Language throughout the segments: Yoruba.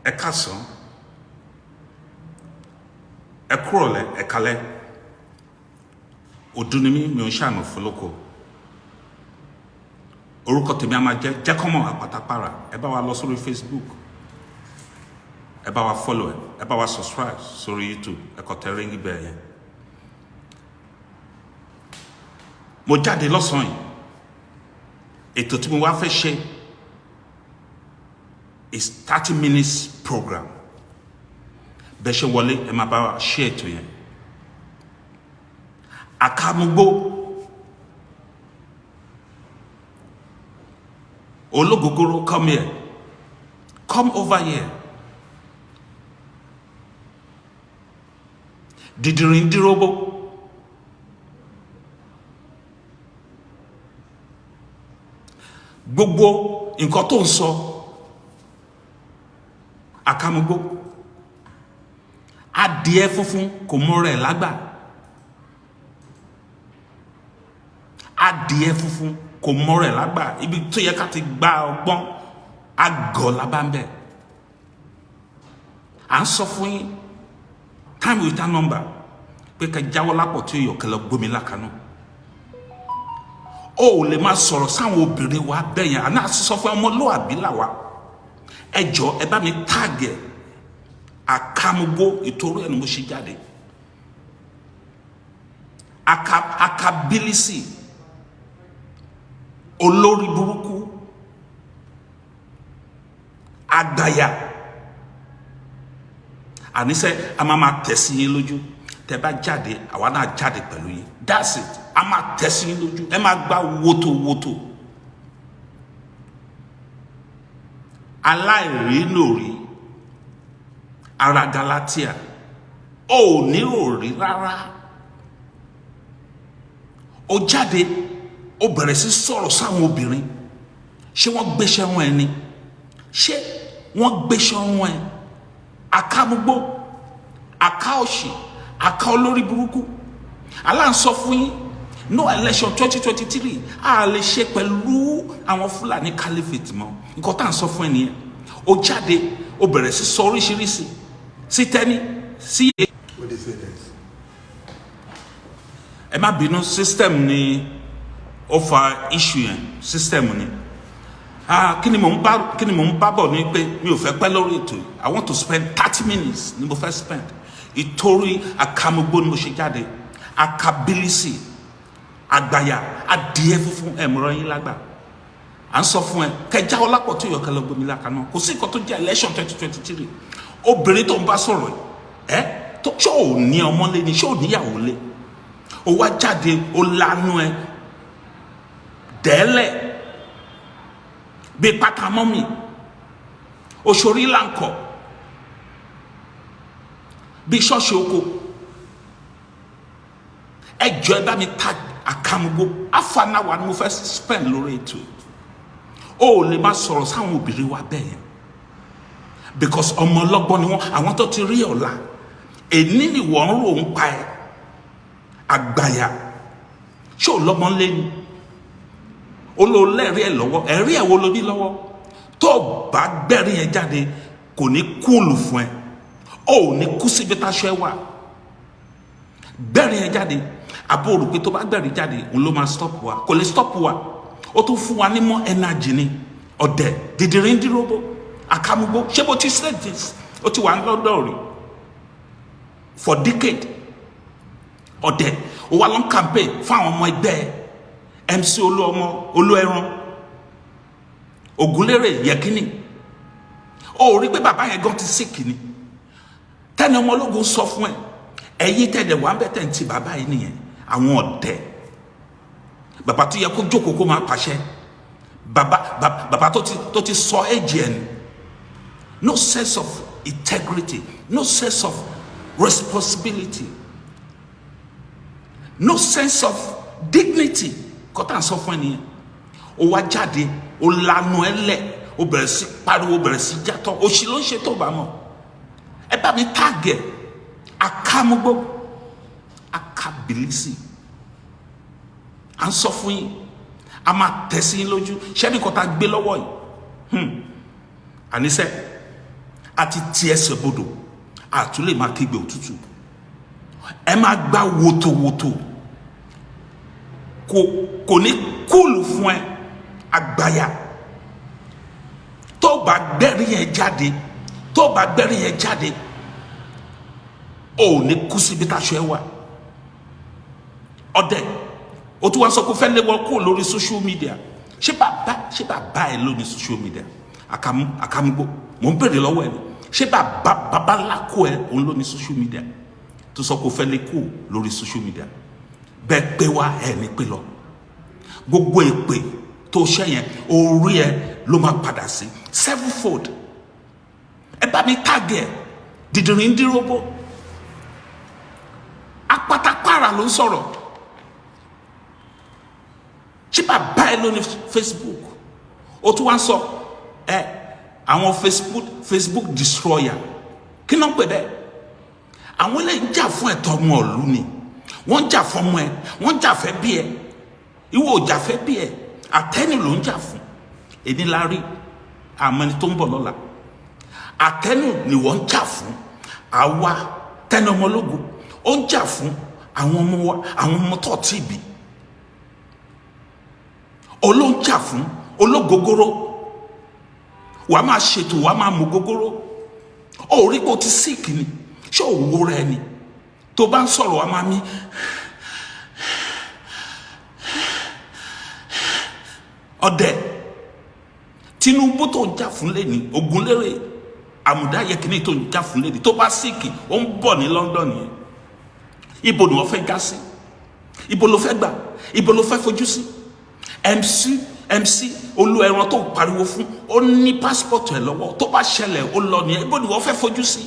ẹ káàsán, ẹ kúrọ̀lẹ́, ẹ kálẹ́. Ọdún ni mi ò ń ṣàánú fọlọ́kọ. Orúkọ tèmi a máa jẹ́ Jẹ́kọ́mọ̀ Àpátápàrà. Ẹ bá wa lọ sórí Facebook, ẹ bá wa follow, ẹ bá wa subscribe sórí YouTube, ẹ kọ tẹ ríngì bẹ́ẹ̀ yẹn. Mo jáde lọ́sàn-án yìí, ètò tí mo wá fẹ́ ṣe is 30 minutes program. Bẹ́ẹ̀ ṣe wọlé, ẹ máa bá wa ṣe ètò yẹn. Akamugbo, ológogoro, come here, come over here. Didirindirobo, gbogbo nǹkan tó ń sọ Akamugbo, adìẹ funfun kò mọ rẹ̀ lágbà, adìẹ funfun kò mọ rẹ̀ lágbà, ibi tó yẹ ká ti gba ọgbọ́n àgọ́ lábàmbẹ̀. À ń sọ fún yín time with that number pé ká jáwọ́ lápọ̀ tí yóò kẹlẹ́ gbómi lákanú. Ó lè máa sọ̀rọ̀ sáwọn obìnrin wa bẹ́yẹn, àná sọ fún ọmọlúwàbí làwa. Ẹ jọ̀ọ́ ẹ bá mi tag Akamugbo, ìtorí ẹni mo ṣe jáde. Akabilisi, olórí burúkú, àgbàyà. Àníṣe a máa tẹ̀sí yín lójú. Tẹ́ bá jáde, àwa náà jáde pẹ̀lú yín. That's it. A máa tẹ̀sí yín lójú. Ẹ máa gbá wótòwótò. Aláìrínòrí, ara Galatia, ó ní òrí rárá. Ó jáde, ó bẹ̀rẹ̀ sí sọ̀rọ̀ sáwọn obìnrin. Ṣé wọ́n gbéṣẹ́ wọn ẹni? Ṣé wọ́n gbéṣẹ́ wọn ẹ? Akamugbo, aka òṣì, aka olórí burúkú. Allah ń sọ fún yín, no election 2023, a lè ṣe pẹ̀lú àwọn Fúlàní caliphate mọ́. Nǹkan tá à ń sọ fún ẹ nìyẹn. Ó jáde, ó bẹ̀rẹ̀ sí sọ oríṣiríṣi, sí tẹ́ni, sí. What do you say next? Ẹ má bínú, system ni ó fa issue yẹn, system ni. Kí ni mò ń bá bọ̀ ní pé mi ò fẹ́ pẹ́ lórí ètò yìí. I want to spend 30 minutes ni mo fẹ́ spend. Ìtorí Akamugbo ni mo ṣe jáde. Akabilisi, àgbàyà, adìẹ funfun, ẹ̀mọ̀ràn yín lágbà. À ń sọ fún ẹ, kẹjá ọlápọ̀ tó yọ kẹlẹ́ gbomi lákaná. Kò sí nǹkan tó jẹ́ election 2023. Obìnrin tó ń bá sọ̀rọ̀ ẹ̀, tó ṣó ò ní ọmọ lé ni, ṣó ò níyàwó lé. Ó wá jáde, ó lánú ẹ, dẹ́lẹ̀, bí pátá mọ́mì, òṣòrí láǹkọ̀, bí ṣọ́ọ̀ṣì oko. Ẹ jọ̀ọ́ ẹ bá mi tag Akamugbo, afanáwa ni mo fẹ́ spend lórí ètò. Ó lè má sọ̀rọ̀ sáwọn obìnrin wa bẹ́ẹ̀ yẹn, because ọmọ ọlọ́gbọ́n ni wọ́n, àwọn tó ti rí ọ̀la. Èní ni wọ́n ń rò ń pa ẹ, àgbàyà. Ṣé ò lọ́mọ lé ni? Olólẹ́rí ẹ̀ lọ́wọ́, ẹ̀rí ẹ̀ wo ló ní lọ́wọ́? Tó bá gbẹ̀rí yẹn jáde, kò ní kúùlù fún ẹ. Ó ní kú síbi táṣọ ẹ wà. Gbẹ̀rí yẹn jáde, àbò rò pé tó bá gbẹ̀rí jáde, òun ló máa stop wa. Kò lè stop wa. Ó tún fún wa ní mọ́ energy ni. Ọ̀dẹ̀, dìdìríndínróbó, Akamugbo. Ṣé bó ti say this? Ó ti wà ń lọ́dọ̀ rí for decade. Ọ̀dẹ̀, ó wá lọ́n campaign fún àwọn ọmọ ẹgbẹ́ ẹ. MC Olúọmọ, Olúẹran, Ògúnlérè, Yẹkínì. Ó rí pé bàbá yẹn gan ti sick ni. Tẹ́ni ọmọ ológun sọ fún ẹ, ẹ̀yin tẹ̀dẹ̀ wà ń bẹ̀ tẹ̀ ń ti bàbá yìí nìyẹn. Àwọn ọ̀dẹ̀. Bàbá tó yẹ kó jókòó kó máa pàṣẹ. Bàbá tó ti sọ ẹ̀jẹ̀ ẹ̀. No sense of integrity, no sense of responsibility, no sense of dignity. Kọ́tà ń sọ fún ẹnìyẹn. Ó wá jáde, ó lanu ẹ lẹ̀, ó bẹ̀rẹ̀ sí pariwo, ó bẹ̀rẹ̀ sí jàtọ̀. Òṣì ló ń ṣe tó bá mọ̀. Ẹ bá mi tag Akamugbo, Akabilisi. À ń sọ fún yín, a máa tẹ̀sí yín lójú. Ṣé ní kọ́tà gbé lọ́wọ́ yìí? Àníṣe, àti ti ẹsẹ̀ bodò àtúlẹ̀ máa kígbe òtútù. Ẹ máa gbá wotowoto kò ní kúlù fún ẹ àgbáyà. Tó bá gbẹ́rí yẹn jáde ò ní kú síbi táṣọ ẹ wà. Ọdẹ o tún wá sọ pé fẹ́ lé wọn kúrò lórí social media. Ṣé bàbá ẹ ló ní social media? Akamugbo mò ń bèrè lọ́wọ́ ẹ ni. Ṣé bàbá ńlá kó ẹ òun ló ní social media tó sọ pé fẹ́ lé kúrò lórí social media? Bẹ́ẹ̀ pé wá ẹ ní pé lọ. Gbogbo èpè tó ṣẹ́ yẹn orí ẹ ló máa padà sí sevenfold. Ẹ bá mi tag ẹ dìdìrín díròbó apátápàrà ló ń sọ̀rọ̀. Ṣé bàbá ẹ ló ní Facebook? O tún wá ń sọ àwọn Facebook destroyer. Kí ló ń pè bẹ́ẹ̀? Àwọn eléyìí ń jà fún ẹ̀tọ́ ọmọ ìlú ni. Wọ́n ń jà fún ọmọ ẹ, wọ́n ń jà fẹ́ bí ẹ. Ìwọ ò jà fẹ́ bí ẹ, àtẹ́ni ló ń jà fún. Èní la rí àmọ́ ẹni tó ń bọ̀ lọ́la. Àtẹ́ni ni wọ́n ń jà fún. Àwa Tẹ́ni Ọmọlógo ó ń jà fún àwọn ọmọ wa, àwọn ọmọ tó ti bí. Olóńjà fún ológogoro. Wàá máa ṣètò, wàá máa mú gogoro. Ó rí pé o ti sick ni. Ṣé òwò rẹ ni? Tó bá ń sọ̀rọ̀ wàá máa mí. Ọdẹ Tinubu tó ń jà fún lẹ́ni, Ògúnlérè Àmùdá Yẹkìnní tó ń jà fún lẹ́ni, tó bá sick ó ń bọ̀ ní London yẹn. Ibo ni wọ́n fẹ́ já sí? Ibo ló fẹ́ gbà? Ibo ló fẹ́ fojú sí? MC olú ẹran tó ń pariwo fún ó ní passport ẹ lọ́wọ́, tó bá ṣẹlẹ̀ ó lọ nìyẹn. Ibo ni wọ́n fẹ́ fojú sí?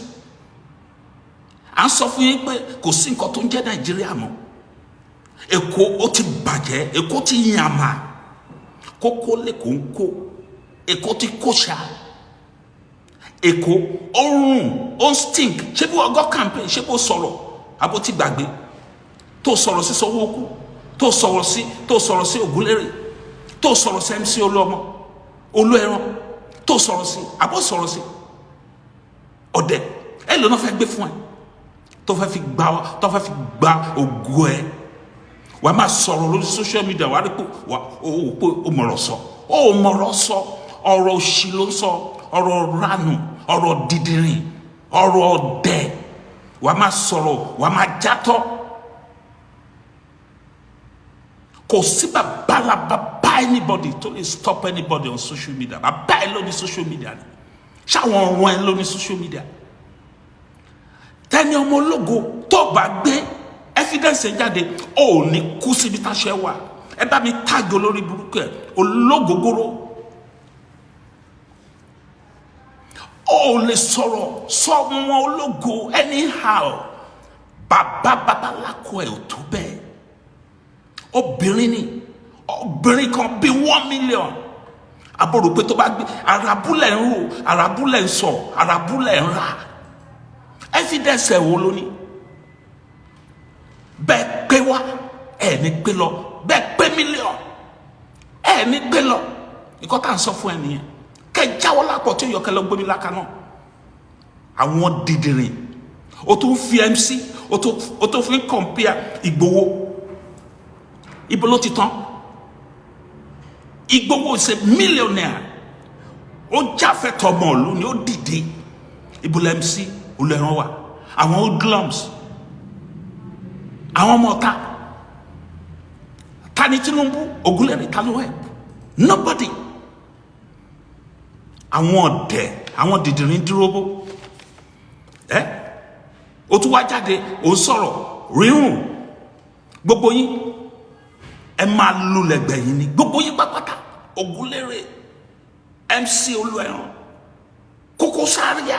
À ń sọ fún yín pé kò sí nǹkan tó ń jẹ́ Nàìjíríà mọ́. Èkó ó ti bàjẹ́, Èkó ti yàmà, kókó lẹ́kọ̀ọ́ ń kó, Èkó ti kóṣà, Èkó ó rùn, ó ń stink. Ṣé bí wọ́n gọ́ campaign, ṣé bó sọ̀rọ̀ àbó ti gbàgbé? Tó sọ̀rọ̀ sí Sanwó-Olú, tó sọ̀rọ̀ sí Ògúnlérè, tó sọ̀rọ̀ sí MC olú ẹran, tó sọ̀rọ̀ sí àbó sọ̀rọ̀ sí Ọdẹ. Ẹ lọ́nà fẹ́ gbé fún ẹ tó fẹ́ fi gba ògo ẹ. Wàá máa sọ̀rọ̀ lórí social media, wàá rí pé ó mọ̀rọ̀ sọ. Ó mọ̀rọ̀ sọ, ọ̀rọ̀ òṣì ló ń sọ, ọ̀rọ̀ ránù, ọ̀rọ̀ dídìrín, ọ̀rọ̀ ọ̀dẹ̀. Wàá máa sọ̀rọ̀, wàá máa játọ́. Kò sí bàbá anybody tó lè stop anybody on social media. Bàbá ẹ ló ní social media ni. Ṣáwọn ọ̀rọ̀ ẹ ló ní social media. Tẹ́ni Ọmọlógo tó bá gbé evidence jáde ó ní kú síbi táṣọ ẹ wà. Ẹ bá mi tag olórí burúkú ẹ ológogoro. Ó lè sọ̀rọ̀ sọmọ ológo anyhow. Bàbá lákò ẹ ò tó bẹ́ẹ̀. Obìnrin kan bí 1 million. Àbúrò pé tó bá gbé àràbúlẹ̀ ń rò, àràbúlẹ̀ ń sọ, àràbúlẹ̀ ń rà. Evidence ẹ̀ wo ló ní? Bẹ́ẹ̀ pé wá ẹ̀ ní pé lọ, bẹ́ẹ̀ pé mílíọ̀n ẹ̀ ní pé lọ. Nǹkan tá à ń sọ fún ẹ nìyẹn. Kẹ́ jáwọ́ lápọ̀ tí ó yọ kẹ́ lọ gbómi láka náà. Àwọn dìdìrín o tún fi MC o tún fi compare Ìgbòho. Ibo ló ti tán? Ìgbòho is a millionaire. Ó jáfẹ́tọ̀ ọmọ ìlú ni ó dìde. Ibo la MC olùẹ̀ràn wà, àwọn hoodlums, àwọn ọmọ ọ̀tá. Ta ni Tinubu? Ògúnlérè ta ló help? Nobody. Àwọn ọ̀dẹ̀, àwọn dìdìrín dúróbó. Ó tún wá jáde, ó sọ̀rọ̀ rírùn. Gbogbo yín ẹ máa lulẹ̀ gbẹ̀yìn ni. Gbogbo yín pápátá. Ògúnlérè, MC olùẹ̀ràn, Koko Zaria.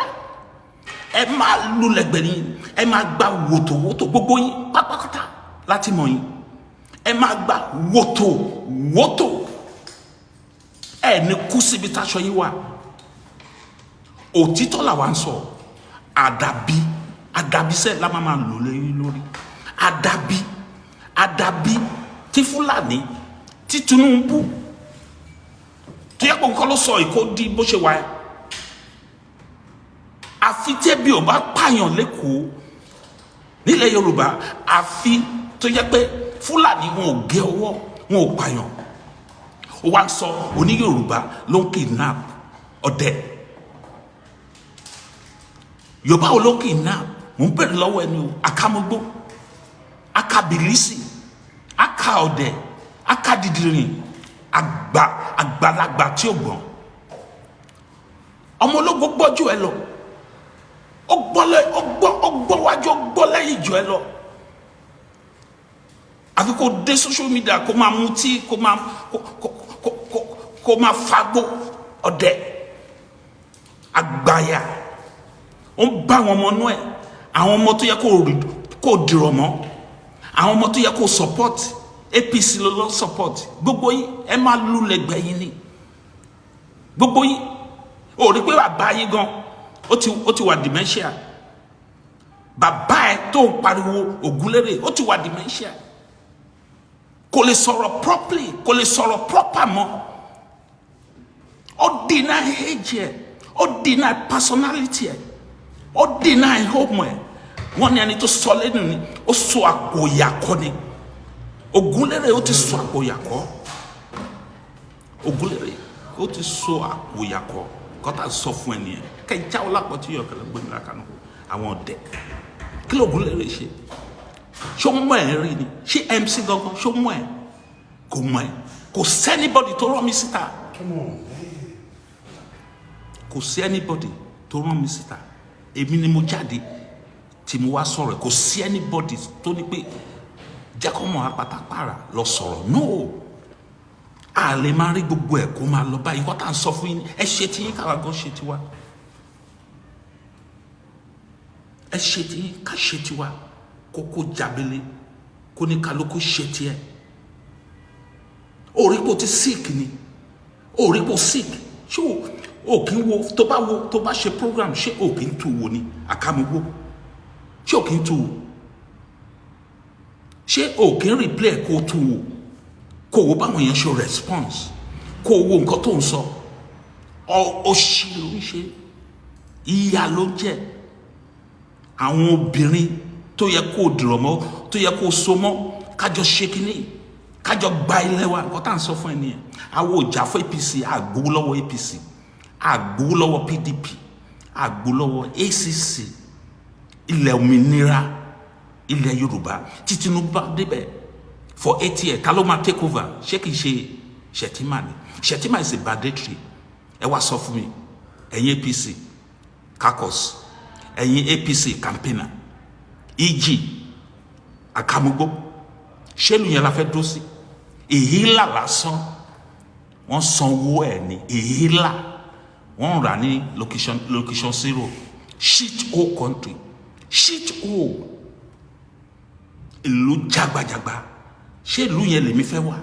Ẹ máa lulẹ̀ gbẹ̀yìn, ẹ máa gba wòtòwòtò. Gbogbo yín pápátá láti mọ̀ yín. Ẹ máa gba wòtòwòtò. Ẹ ní kú síbi táṣọ yín wà. Òtítọ́ làwa ń sọ. Àdàbí sẹ́ẹ̀ la máa lò lórí. Àdàbí tí Fúlàní, tí Tinubu, tí yẹ kó nǹkan ló sọ ìkó di bó ṣe wà ẹ́. tẹ́bi ò bá pààyàn lẹ́kọ̀ọ́ nílẹ̀ Yorùbá àfi tó jẹ́ pé Fúlàní wọn ò gé ọwọ́ wọn ò pààyàn ó wá sọ oní Yorùbá ló ń kidnap ọdẹ Yorùbá ò ló ń kidnap mò ń bẹ̀rẹ̀ lọ́wọ́ ẹni o akamugbo akabilisi aka ọdẹ akadidirin àgbàlagbà tí ó gbọ́n ọmọ ológun gbọ́jú ẹ lọ ó gbọ́ wájú ó gbọ́ lẹ́yìn jù ẹ lọ àfi kó dé social media kó máa mutí kó máa fagbó ọdẹ àgbáyà ó ń bá àwọn ọmọ inú ẹ àwọn ọmọ tó yẹ kó dìrọ̀ mọ́ àwọn ọmọ tó yẹ kó support APC ló lọ support gbogbo yín ẹ máa lulẹ̀ gbẹ̀yìn ni gbogbo yín ó rí pé bàbá yín gan ó ti wà dementia bàbá ẹ tó ń pariwo Ògúnlérè ó ti wà dementia kò lè sọ̀rọ̀ properly kò lè sọ̀rọ̀ proper mọ́ ó deny age ẹ ó deny personality ẹ ó deny home ẹ wọ́n ní ẹni tó sọ lẹ́nu ni ó sọ àpòyàkọ́ ni Ògúnlérè ó ti sọ àpòyàkọ́ Ògúnlérè ó ti sọ àpòyàkọ́ kọ́tà sọ fún ẹni ẹ kẹjá ọlápọ̀ tí yọ kẹlẹ́ gbẹ̀mí lákàánú àwọn ọ̀dẹ́ kí ló Ògúnlérè ṣe ṣó mọ̀ ẹ́ rí ni ṣé MC gangan ṣó mọ̀ ẹ́ kò mọ̀ ẹ́ kò sẹ́nibọ́dì tó rán mi síta kò sí anybody tó rán mi síta èmi ni mo jáde tí mo wá sọ̀rọ̀ kò sí anybody tó ní pé jẹ́kọ̀mọ́ apátápàrà lọ sọ̀rọ̀ no a lè máa rí gbogbo ẹ̀ kó máa lọ báyìí kọ́ tá à ń sọ fún yín ẹ ṣe tí yín káwa gan ṣe tiwa ẹ ṣe tí yín ká ṣe tiwa kókó jábélé kó ní kálukú ṣe tiẹ̀ ó rí pé o ti sick ni ó rí pé o sick ṣé o kì í wo tó bá ṣe program ṣé o kì í tu wo ni akamugbo ṣé o kì í tu wo ṣé o kì í replay kó o tu wo kó o wo báwọn èèyàn ṣe response kó o wo nǹkan tó ń sọ ọ ṣì ló ń ṣe ìyá ló jẹ àwọn obìnrin tó yẹ kó o dìrọ̀ mọ́ tó yẹ kó o so mọ́ kájọ ṣe kínní kájọ gba ilé wa nǹkan tá à ń sọ fún ẹ nìyẹn àwọn òjà fún APC àgbowó lọ́wọ́ APC àgbowó lọ́wọ́ PDP àgbowó lọ́wọ́ ACC ilẹ̀ òmìnira ilẹ̀ Yorùbá tí Tinubu bá débẹ̀ for 8 years ta ló máa take over ṣé kìí ṣe Shettima ni Shettima is a banditry ẹ wá sọ fún mi ẹ̀yin APC caucus ẹ̀yin APC campaigner EG akamugbo ṣélu yẹn la fẹ́ dó sí èhílà lásán wọ́n sanwó ẹ̀ ní èhílà wọ́n rà ní location zero shit hole country shit hole ìlú jagbajagba ṣé ìlú yẹn lèmi fẹ́ wà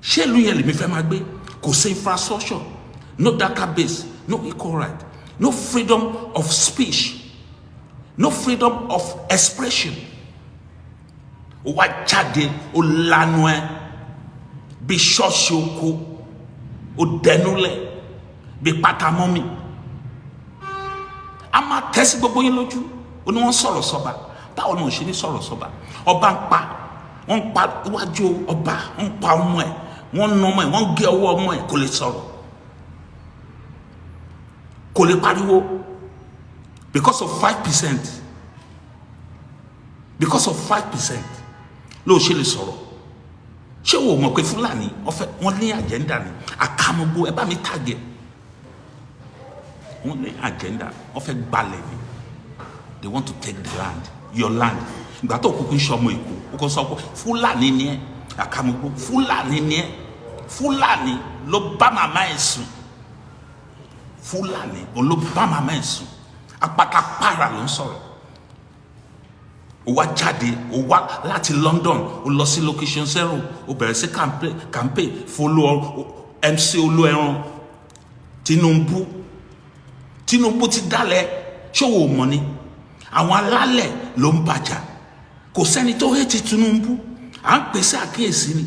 ṣé ìlú yẹn lèmi fẹ́ máa gbé kò sí infrastructure no database no equal right no freedom of speech no freedom of expression ó wá jáde ó lanu ẹ bí ṣọ́ọ̀ṣì oko ó dẹnulẹ̀ bí pátámọ́mì a máa tẹ́sí gbogbo yín lójú ó ní wọ́n sọ̀rọ̀ sọ́ba báwo ni wọ́n ṣe ní sọ̀rọ̀ sọ́ba ọba ń pa wọ́n ń pa iwájú ọba wọ́n ń pa ọmọ ẹ̀ wọ́n ń nà ọmọ ẹ̀ wọ́n ń gé ọwọ́ ọmọ ẹ̀ kò lè sọ̀rọ̀ kò lè pariwo because of 5% because of 5% ló ṣe lè sọ̀rọ̀ ṣé wo mọ̀ pé Fúlàní wọ́n ní agenda ni akamugbo ẹ bá mi tàgẹ̀ wọ́n ní agenda wọ́n fẹ́ gbalẹ̀ ni they want to take the land your land ìgbà tó kúkú sọmọ èkó ó kó sọ pé Fúlàní ni ẹ akamugbo Fúlàní ni ẹ Fúlàní ló bá màmá ẹ sùn Fúlàní ló bá màmá ẹ sùn apátápàrà ló ń sọ̀rọ̀ ó wá jáde ó wá láti London ó lọ sí location zero ó bẹ̀rẹ̀ sí campaign folo MC Olúẹran Tinubu ti dálẹ̀ ṣòwò mọ́ ni àwọn alálẹ̀ ló ń bàjá kò sẹ́ni tó hẹ́tì Tinubu à ń pèsè àkíyèsí ni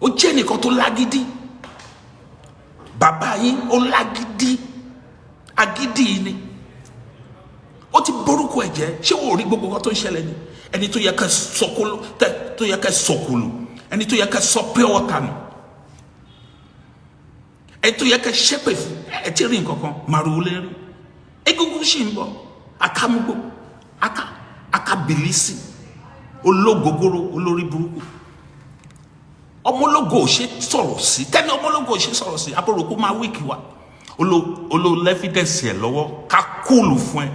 ó jẹ́ nìkan tó lágídí bàbá yín ó lágídí agídí ni ó ti borúkọ ẹ̀jẹ̀. ṣé o rí gbogbo nǹkan tó ń ṣẹlẹ̀ ni? ẹni tó yẹ ká sọkolo tó yẹ ká sọkolo, ẹni tó yẹ ká sọ pé ọ̀tá nù, ẹni tó yẹ ká ṣépè fún ẹ ti rí nǹkan kan màrúwó lérí. egungun ṣì ń bọ̀, akamugbo, akabilisi, ológogoro, olórí burúkú. ọmọlógo ò ṣe sọ̀rọ̀ sí, tẹ́ni ọmọlógo ò ṣe sọ̀rọ̀ sí, aboròkú máa wíìkì wa. olo lẹ́fídẹ̀sì ẹ̀ lọ́wọ́, ká kúlù fún ẹ,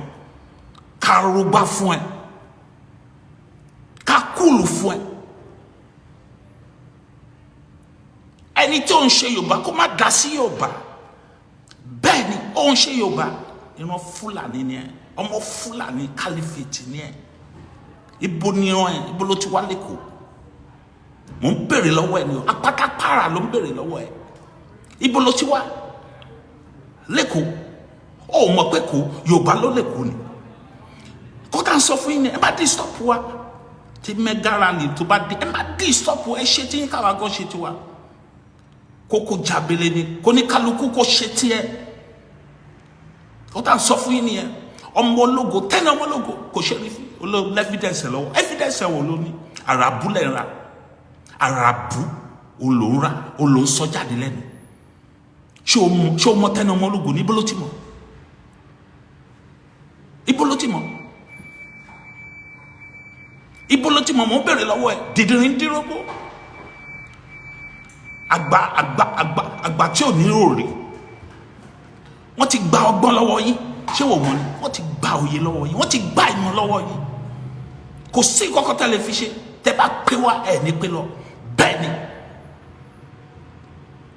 ká rúgbà fún ẹ, ká kúlù fún ẹ. ẹni tí ó ń ṣe Yorùbá kó má dá sí Yorùbá. bẹ́ẹ̀ ni ó ń ṣe Yorùbá, ìran Fúlàní ni ẹ, ọmọ Fúlàní kálífètì ni ẹ. ibo ni ẹ, ibo ló ti wá lẹ́kọ̀ọ́? mò ń bèrè lọ́wọ́ ẹ ni o, apátápàrà ló ń bèrè lọ́wọ́ ẹ. ibo ló ti wá lẹ́kọ̀ọ́? ó mọ̀ pé kò Yorùbá ló lẹ́kọ̀ọ́ ni. kódà ń sọ fún yín ni ẹ má dí stop wa tí mẹ́gàrà ni tó bá dé, ẹ má dí stop ẹ ṣe tí yín káwa gan ṣe tiwa. kókó jábélé ni kó ní kálukú kó ṣe tiẹ̀. kódà ń sọ fún yín ni ẹ ọmọ ológo tẹ́ni ọmọ ológo kò ṣe rí fi olóò evidence lọ́wọ́. evidence wo ló ní? àràbù lẹ́ ń ra, àràbù olóńra olóńsọ jáde lẹ́nu. ṣé o mọ tẹ́ni ọmọ ológo ní? ibo ló ti mọ̀? ibo ló ti mọ̀? ibo ló ti mọ̀? mò ń bèrè lọ́wọ́ ẹ. dìdìrín dírògbò, àgbà tí ò ní òòrè. wọ́n ti gba ọgbọ́n lọ́wọ́ yín. ṣé wò wọ́n ni? wọ́n ti gba òye lọ́wọ́ yín, wọ́n ti gba ìmọ̀ lọ́wọ́ yín. kò sí kọ́kọ́ tẹ́lẹ̀ fi ṣe. tẹ́ bá pé wá ẹ̀ ní pé lọ. bẹ́ẹ̀ ni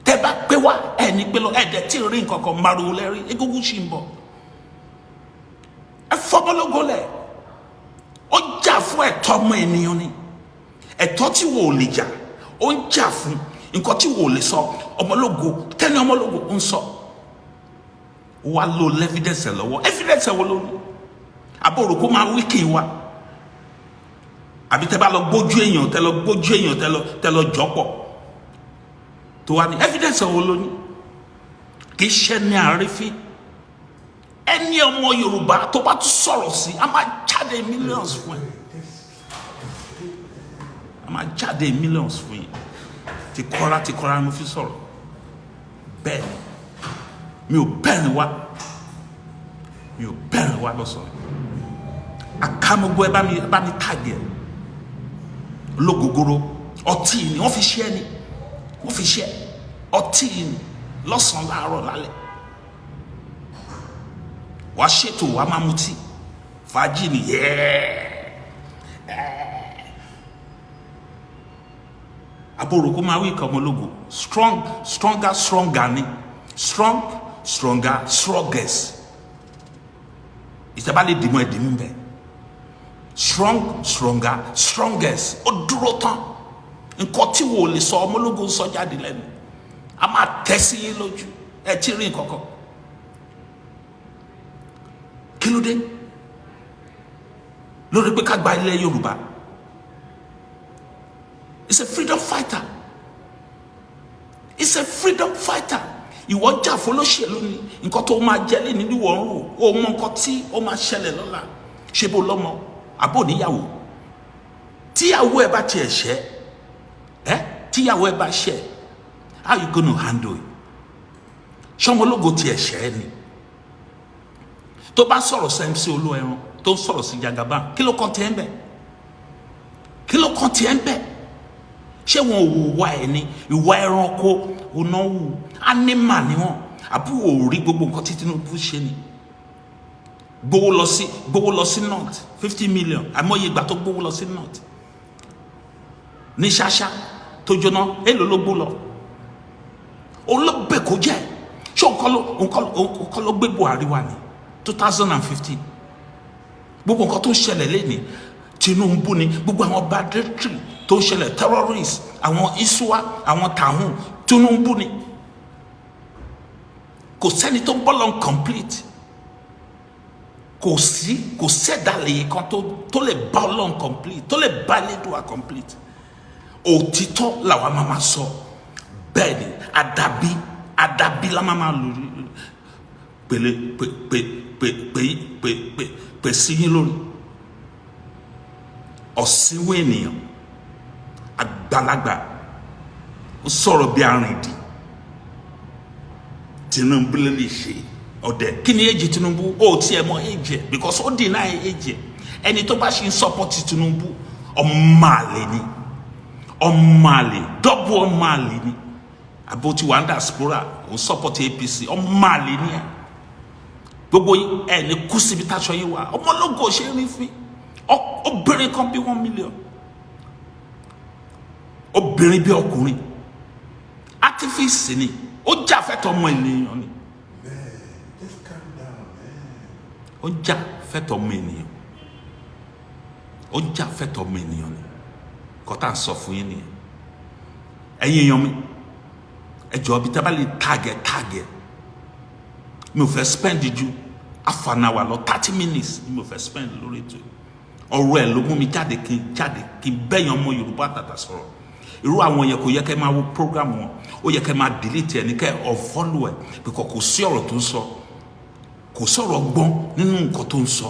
tẹ́ bá pé wá ẹ̀ ní pé lọ. ẹ̀ dẹ̀ tí ì rí nǹkan kan márùn lẹ́rí. egungun ṣì ń bọ̀. ẹ fọmọlógo lẹ̀. ó jà fún ẹ̀tọ́ ọmọ ènìyàn ni. ẹ̀tọ́ tí wò lè jà ó ń jà fún. nǹkan tí wò lè sọ ọmọlógo tẹ́ni ọmọlógo ń sọ. wa lo evidence lọ́wọ́. evidence wo ló ní? àbòròkó máa wíkì wa. àbí tẹ́ bá lọ gbójú èèyàn, tẹ́ lọ gbójú èèyàn, tẹ́ lọ jọpọ̀ tó wá ní evidence wo ló ní? kì í ṣe ní àrífín. ẹni ọmọ Yorùbá tó bá tún sọ̀rọ̀ sí, a máa jáde millions fún ẹ. a máa jáde millions fún yín. ti kọ́ra mo fi sọ̀rọ̀. bẹ́ẹ̀ mi ò bẹ̀rẹ̀ wá lọ́sọ̀rọ̀. akamugbo ẹ bá mi tàgẹ̀ ológogoro. ọtí ni wọ́n fi ṣe ẹni, wọ́n fi ṣe ọtí ni lọ́sàn-án láàárọ̀ lálẹ́. wàá ṣètò wàá máa mutí fàájì ni aboròkó máa wí ìkà ọmọlógo. stronger ni stronger strongest. ìtẹ́bá lè dìmọ̀ ẹ̀dìmú bẹ́ẹ̀. stronger strongest. ó dúró tán. nǹkan tí wò lè sọ ọmọlógo sọ jáde lẹ́nu. a máa tẹ́ sí yín lójú. ẹ ti rí nǹkan kan. kí ló dé? lórí pé ká gba ilẹ̀ Yorùbá. It's a freedom fighter. It's a freedom fighter. Ìwọ jà fún olóṣèlú ni. nǹkan tó máa jẹ lé nínú ìwọ ń rò. o mọ nǹkan tí ó máa ṣẹlẹ̀ lọ́la. ṣé bó lọ́mọ àbó níyàwó? tíyàwó ẹ bá tiẹ̀ ṣẹ́ tíyàwó ẹ bá ṣẹ́, how you gonna handle it? ṣọmọlógo tiẹ̀ ṣẹ́ ni. tó bá sọ̀rọ̀ sí MC Olúẹran tó sọ̀rọ̀ sí Jagaban, kí ló kàn tiẹ̀ ń bẹ̀? kí ló kàn tiẹ̀ ń bẹ̀? ṣé wọn ò wò wá ẹ ní ìwà ẹranko onáwó ánímà ni wọn? àbí wò rí gbogbo nǹkan tí Tinubu ṣe ni? gbowó lọ sí north 50 million, àmọye ìgbà tó gbowó lọ sí north. ní ṣáṣá tó jóná èlò ló gbó lọ. òun ló bẹ̀ kó jẹ́. ṣé òun ló gbé Buhari wá ní 2015? gbogbo nǹkan tó ń ṣẹlẹ̀ lẹ́ni Tinubu ni. gbogbo àwọn banditry tó ń ṣẹlẹ̀, terrorist, àwọn isua, àwọn tahun, Tinubu ni. kò sẹ́ni tó ń bọ́ lọ́n complete. kò sẹ́dá lèyìn kan tó lè bá Ọlọ́run complete, tó lè bá Elédùà complete. òtítọ́ làwa máa sọ. bẹ́ẹ̀ ni àdàbí la máa lò. pè sí yín lórí ọ̀sìnwó ènìyàn àgbàlagbà ó sọ̀rọ̀ bí arìndì Tinubu lè ṣe ọ̀dẹ̀ kí ni èjì Tinubu ó tiẹ̀ mọ èjì because ó deny èjì ẹni tó bá ṣe ń support Tinubu ọmọ àlè ni ọmọ àlè dọ́bù ọmọ àlè ni àbò tí wàá diaspora ó support APC ọmọ àlè ni ẹ gbogbo ẹ ní kú síbi táṣọ yìí wá ọmọlógo ṣe rí fín obìnrin kan bí 1 million obìnrin bí ọkùnrin activist ni ó jà fẹ́tọ̀ ọmọ ènìyàn ni ó jà fẹ́tọ̀ ọmọ ènìyàn ó jà fẹ́tọ̀ ọmọ ènìyàn ni kọ́tà ń sọ fún yín nìyẹn ẹ̀yin èèyàn mi ẹ jọ̀ọ́ bí tábà lè tàgẹ̀ mi ò fẹ́ spend ju half an hour lọ 30 minutes ni mi ò fẹ́ spend lórí ètò ọ̀rọ̀ ẹ̀ ló mú mi jáde kí n bẹ́yàn ọmọ Yorùbá tàtà sọ̀rọ̀ irú àwọn yẹn kò yẹ kẹ́ máa wo program wọn ó yẹ kẹ́ máa delete ẹ̀ ní kẹ́ unfollow ẹ̀ because kò sí ọ̀rọ̀ tó ń sọ kò sọ̀rọ̀ gbọ́n nínú nǹkan tó ń sọ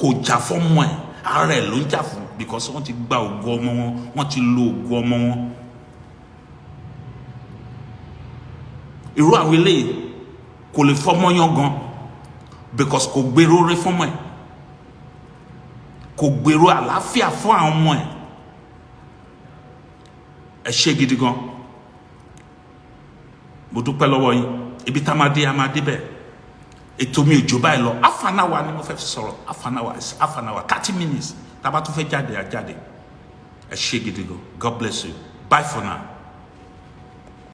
kò jà fọ́mọ ẹ̀ ara ẹ̀ ló ń jà fún because wọ́n ti gba ògo ọmọ wọn wọ́n ti lo ògo ọmọ wọn irú àwọn eléyìí kò lè fọmọ yan gan because kò gbèrò rẹ fọmọ ẹ̀ kò gbèrò àlàáfíà fún àwọn ọmọ ẹ̀ ẹ ṣé gidi gan mo dúpẹ́ lọ́wọ́ yín ibi tá máa dé a máa dé bẹ́ẹ̀ ètò mi ò jò báyìí lọ half an hour ni mo fẹ́ fi sọ̀rọ̀ half an hour 30 minutes tá a bá tún fẹ́ jáde ẹ ṣé gidi gan God bless you bye for now.